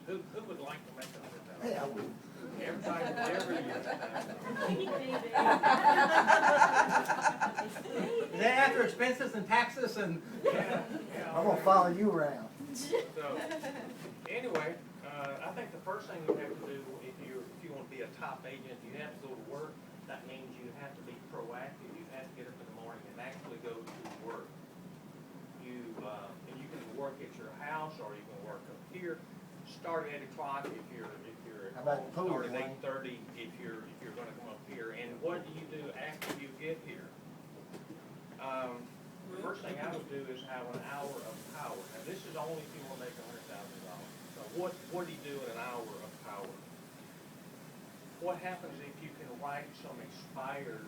Who would like to make $100,000? Hey, I would. Everybody, whatever you. Then after expenses and taxes and. Yeah. I'm gonna follow you around. So, anyway, I think the first thing you have to do if you want to be a top agent, you have to go to work. That means you have to be proactive. You have to get up in the morning and actually go to work. And you can work at your house or you can work up here. Start at 8 o'clock if you're How about the pool, start at Dwayne? 8:30 if you're going to come up here. And what do you do after you get here? The first thing I would do is have an hour of power. Now this is only if you want to make $100,000. So what do you do in an hour of power? What happens if you can write some information,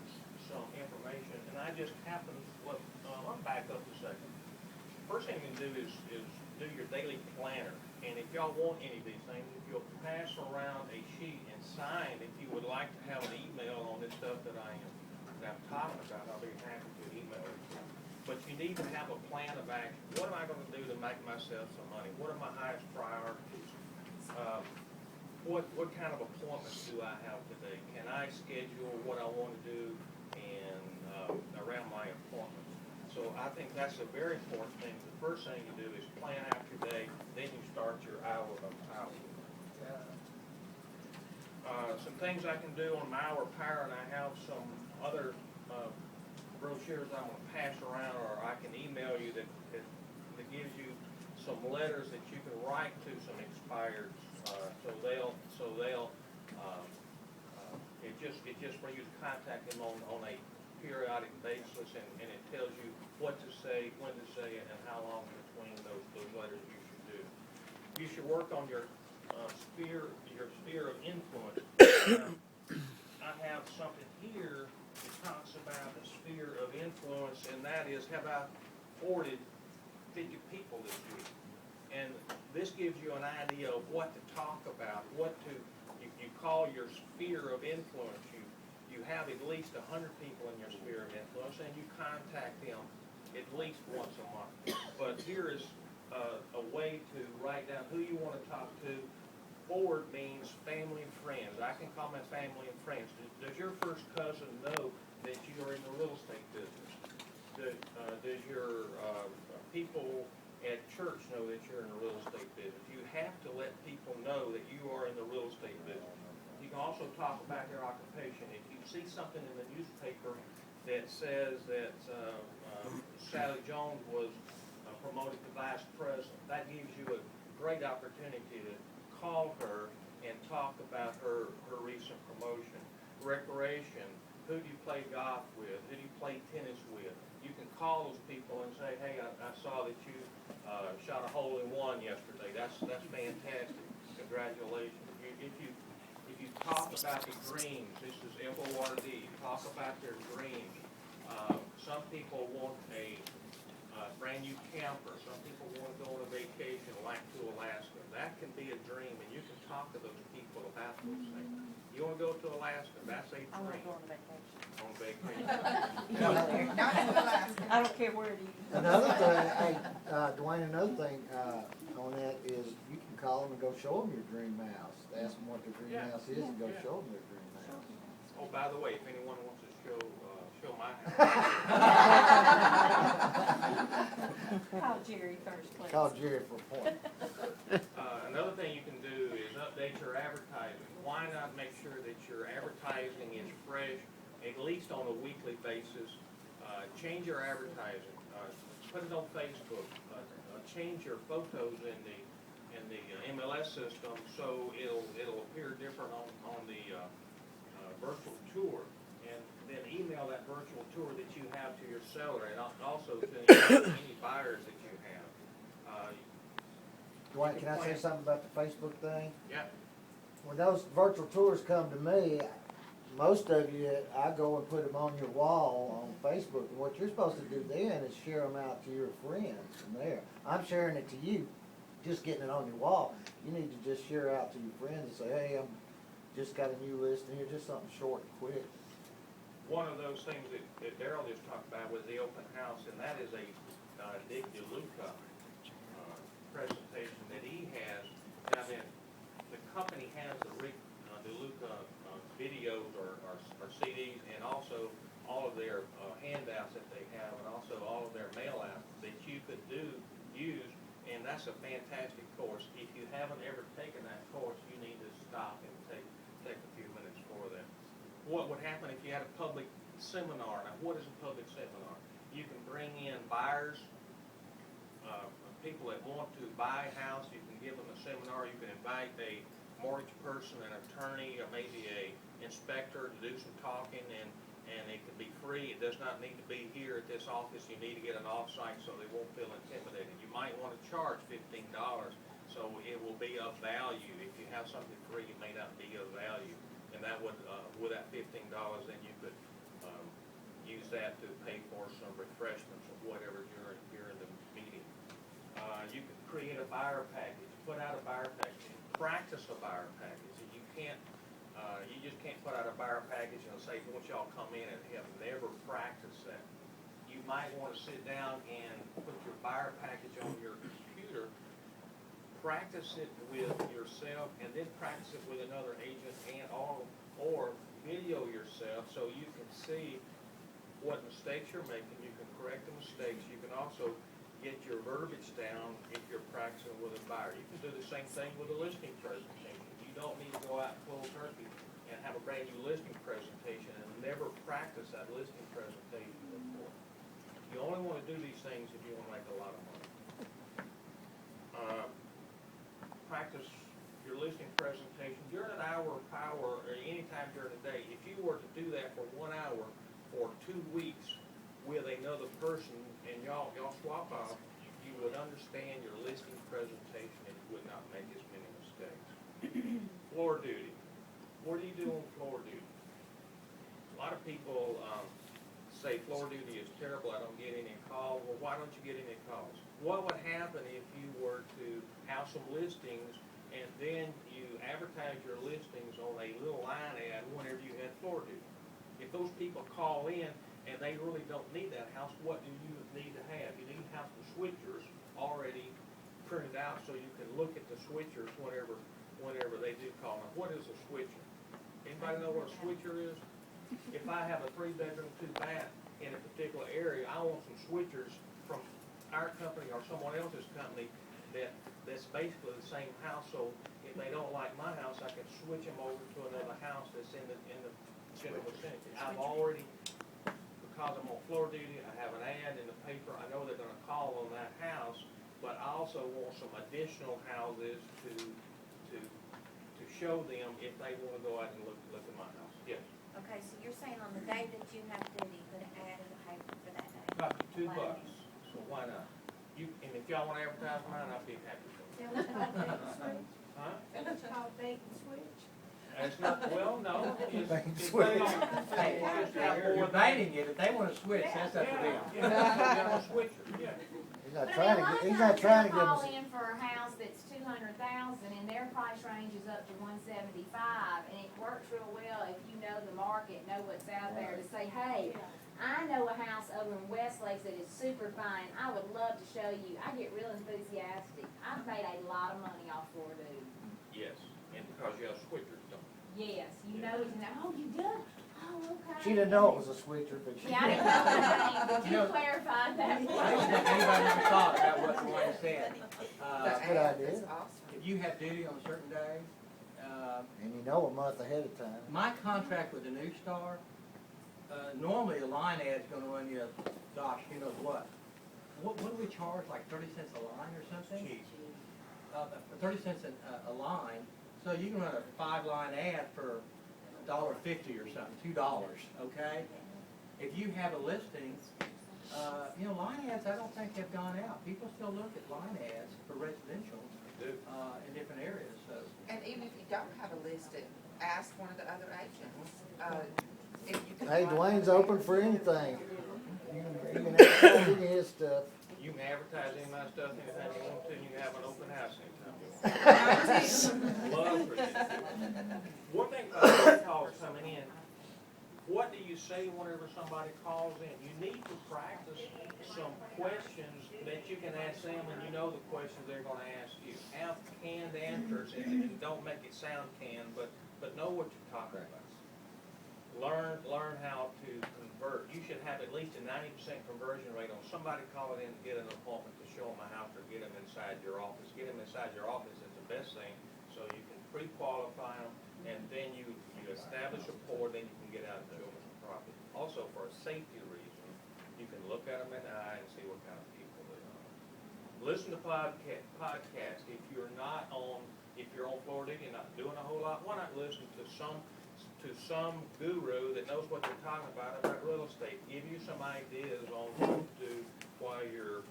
and I just happen, I'll back up a second. First thing you can do is do your daily planner, and if y'all want any of these things, if you'll pass around a sheet and sign, if you would like to have an email on this stuff that I'm talking about, I'll be happy to email it. But you need to have a plan of action. What am I going to do to make myself some money? What are my highest priorities? What kind of appointments do I have today? Can I schedule what I want to do and around my appointments? So I think that's a very important thing. The first thing you do is plan out your day, then you start your hour of power. Some things I can do on my hour of power, and I have some other brochures I'm going to pass around, or I can email you that gives you some letters that you can write to some expireds. It's just for you to contact them on a periodic basis, and it tells you what to say, when to say it, and how long between those letters you should do. You should work on your sphere of influence. I have something here that talks about the sphere of influence, and that is, have I forwarded 50 people this week? And this gives you an idea of what to talk about, you call your sphere of influence. You have at least 100 people in your sphere of influence, and you contact them at least once a month. But here is a way to write down who you want to talk to. Forward means family and friends. I can call my family and friends. Does your first cousin know that you are in the real estate business? Does your people at church know that you're in the real estate business? You have to let people know that you are in the real estate business. You can also talk about their occupation. If you see something in the newspaper that says that Sally Jones was promoted to vice president, that gives you a great opportunity to call her and talk about her recent promotion. Recreation, who do you play golf with? Who do you play tennis with? You can call those people and say, hey, I saw that you shot a hole-in-one yesterday. That's fantastic. Congratulations. If you talk about the dreams, this is FORD, talk about their dreams. Some people want a brand new camper. Some people want to go on a vacation like to Alaska. That can be a dream, and you can talk to those people about those things. You want to go to Alaska? That's a dream. I want to go on vacation. On vacation. I don't care where it is. Another thing, hey, Dwayne, another thing on that is you can call them and go show them your dream house. Ask them what their dream house is and go show them their dream house. Oh, by the way, if anyone wants to show my house. Call Jerry first, please. Call Jerry for a point. Another thing you can do is update your advertising. Why not make sure that your advertising is fresh, at least on a weekly basis? Change your advertising. Put it on Facebook. Change your photos in the MLS system so it'll appear different on the virtual tour. And then email that virtual tour that you have to your seller, and also to any buyers that you have. Dwayne, can I say something about the Facebook thing? Yeah. When those virtual tours come to me, most of you, I go and put them on your wall on Facebook. And what you're supposed to do then is share them out to your friends from there. I'm sharing it to you, just getting it on your wall. You need to just share out to your friends and say, hey, I'm just got a new listing here, just something short and quick. One of those things that Darrell just talked about was the open house, and that is a Dick DeLuca presentation that he has. Now then, company has the DeLuca videos or CDs, and also all of their handouts that they have, and also all of their mail outs that you could use, and that's a fantastic course. If you haven't ever taken that course, you need to stop and take a few minutes for that. What would happen if you had a public seminar? Now, what is a public seminar? You can bring in buyers, people that want to buy a house. You can give them a seminar. You can invite a mortgage person, an attorney, or maybe a inspector to do some talking, and it can be free. It does not need to be here at this office. You need to get an off-site so they won't feel intimidated. You might want to charge $15, so it will be of value. If you have something free, it may not be of value, and that would, with that $15, then you could use that to pay for some refreshments or whatever during the meeting. You could create a buyer package, put out a buyer package, practice a buyer package. You can't, you just can't put out a buyer package and say, "Won't y'all come in," and have never practiced that. You might want to sit down and put your buyer package on your computer, practice it with yourself, and then practice it with another agent, and or video yourself so you can see what mistakes you're making. You can correct the mistakes. You can also get your verbiage down if you're practicing with a buyer. You can do the same thing with a listing presentation. You don't need to go out cold turkey and have a brand new listing presentation and never practice that listing presentation before. You only want to do these things if you want to make a lot of money. Practice your listing presentation during an hour of power or any time during the day. If you were to do that for 1 hour for 2 weeks with another person and y'all swap off, you would understand your listing presentation and you would not make as many mistakes. Floor duty. What do you do on floor duty? A lot of people say floor duty is terrible, I don't get any calls. Well, why don't you get any calls? What would happen if you were to have some listings and then you advertise your listings on a little line ad whenever you had floor duty? If those people call in and they really don't need that house, what do you need to have? You need to have some switchers already printed out so you can look at the switchers whenever they do call. Now, what is a switcher? Anybody know what a switcher is? If I have a 3-bedroom, 2-bath in a particular area, I want some switchers from our company or someone else's company that's basically the same house. So if they don't like my house, I can switch them over to another house that's in the general vicinity. I've already, because I'm on floor duty, I have an ad in the paper. I know they're going to call on that house, but I also want some additional houses to show them if they want to go out and look at my house. Yes. Okay, so you're saying on the day that you have duty, put an ad in the paper for that day? About $2, so why not? And if y'all want to advertise mine, I'll be happy to. Huh? And it's called bait and switch. It's not, well, no. Bait and it's switch. You're baiting it, if they wanna switch, that's up to them. Yeah, a switcher, yeah. He's not But I trying mean, to a get, he's lot not of trying to times give they'll us. call in for a house that's 200,000 and their price range is up to 175, and it works real well if you know the market, know what's out there to say, hey, I know a house over in Westlake that is super fine, I would love to show you. I get real enthusiastic. I've made a lot of money off floor duty. Yes, and because you have switchers, don't Yes, you know, oh, you do? Oh, okay. She didn't know it was a switcher, but she. Yeah, I didn't know that, but You you know, clarified that I don't for think me. anybody ever thought about what Dwayne said. That's a good idea. That's awesome. If you have duty on a certain day, And you know a month ahead of time. my contract with the New Star, normally a line ad's gonna run you, gosh, who knows what. What do we charge, like 30 cents a line or something? Cheap. 30 cents a line, so you can run a 5-line ad for $1.50 or something, $2, okay? If you have a listing, you know, line ads I don't think have gone out. People still look at line ads for residential in different areas, so. And even if you don't have a listing, ask one of the other agents, if you can. Hey, find Dwayne's another open for agent. anything. You can advertise any of his stuff. You can advertise any of my stuff anytime you want to, and you can have an open house anytime you want. Love for you. One thing about phone calls coming in, What do you say whenever somebody calls in? You need to practice some questions that you can ask them, and you know the questions they're gonna ask you. Have canned answers, and don't make it sound canned, but know what you're talking about. Learn how to convert. You should have at least a 90% conversion rate on somebody calling in to get an appointment to show them a house or get them inside your office. Get them inside your office is the best thing, so you can pre-qualify them, and then you establish a rapport, then you can get out and show them the property. Also, for a safety reason, you can look at them in the eye and see what kind of people they are. Listen to podcasts. If you're on Florida, you're not doing a whole lot, why not listen to some guru that knows what they're talking about real estate? Give you some ideas on what to do while you're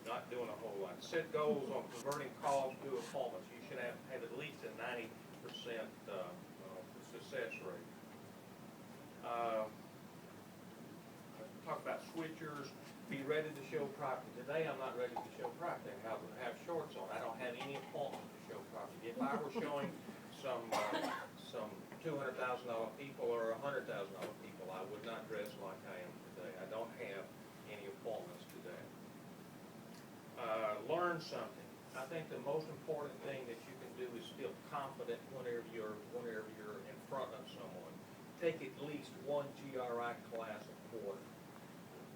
not doing a whole lot. Set goals on converting calls to appointments. You should have at least a 90% success rate. Talk about switchers. Be ready to show property. Today, I'm not ready to show property. I have shorts on. I don't have any appointments to show property. If I were showing some $200,000 people or $100,000 people, I would not dress like I am today. I don't have any appointments today. Learn something. I think the most important thing that you can do is feel confident whenever you're in front of someone. Take at least one GRI class a quarter.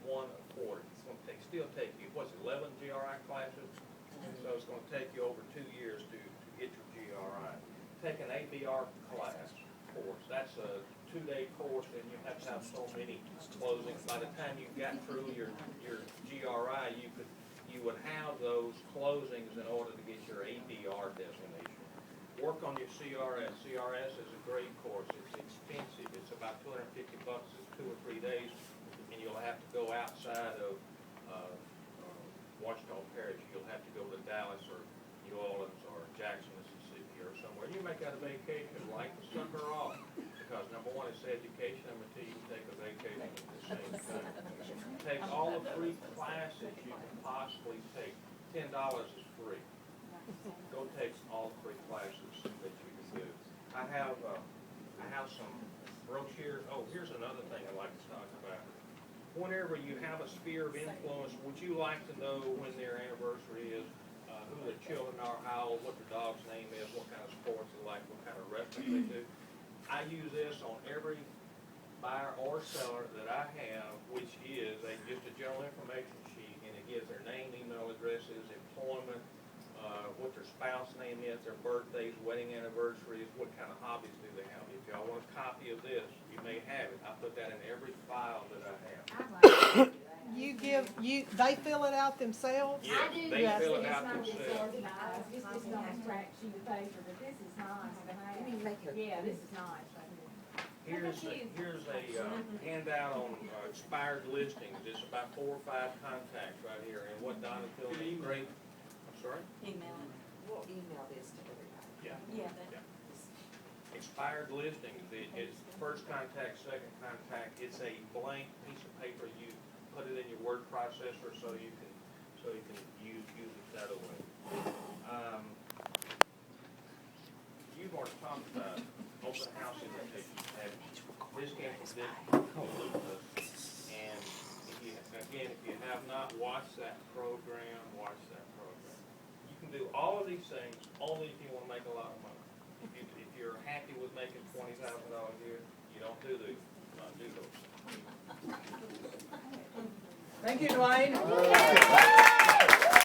One a quarter. It's going to still take you, 11 GRI classes? So it's going to take you over 2 years to get your GRI. Take an ABR class course. That's a 2-day course, and you have to have so many closings. By the time you got through your GRI, you would have those closings in order to get your ABR designation. Work on your CRS. CRS is a great course. It's expensive. It's about $250. It's 2 or 3 days. And you'll have to go outside of Washington Parish. You'll have to go to Dallas or New Orleans or Jackson, Mississippi or somewhere. You make that a vacation, like the sucker off. Because number one, it's education. Number two, you can take a vacation at the same time. Take all the free classes you can possibly take. $10 is free. Go take all the free classes that you can do. I have some brochures. Oh, here's another thing I'd like to talk about. Whenever you have a sphere of influence, would you like to know when their anniversary is, who their children are, how old, what their dog's name is, what kind of sports they like, what kind of wrestling they do? I use this on every buyer or seller that I have, which is just a general information sheet, and it gives their name, email addresses, employment, what their spouse name is, their birthdays, wedding anniversaries, what kind of hobbies do they have. If y'all want a copy of this, you may have it. I put that in every file that I have. I'd like to do that. They fill it out themselves? Yes, I do, they yes, fill it it's out not themselves. disorganized, this is not a track sheet of paper, but this is nice to You mean have. make a- Yeah, this is nice right here. Here's a handout on expired listings. It's about 4 or 5 contacts right here. And what Donna told me, great. I'm sorry? Email it. We'll email this to everybody. Yeah. Yeah. Expired listings, it's first contact, second contact. It's a blank piece of paper. You put it in your word processor so you can use it that way. You've already talked about open house invitations. This came from Dick Lucas. And if you have not watched that program, watch that program. You can do all of these things only if you want to make a lot of money. If you're happy with making $20,000 a year, you don't do those. Thank you, Dwayne.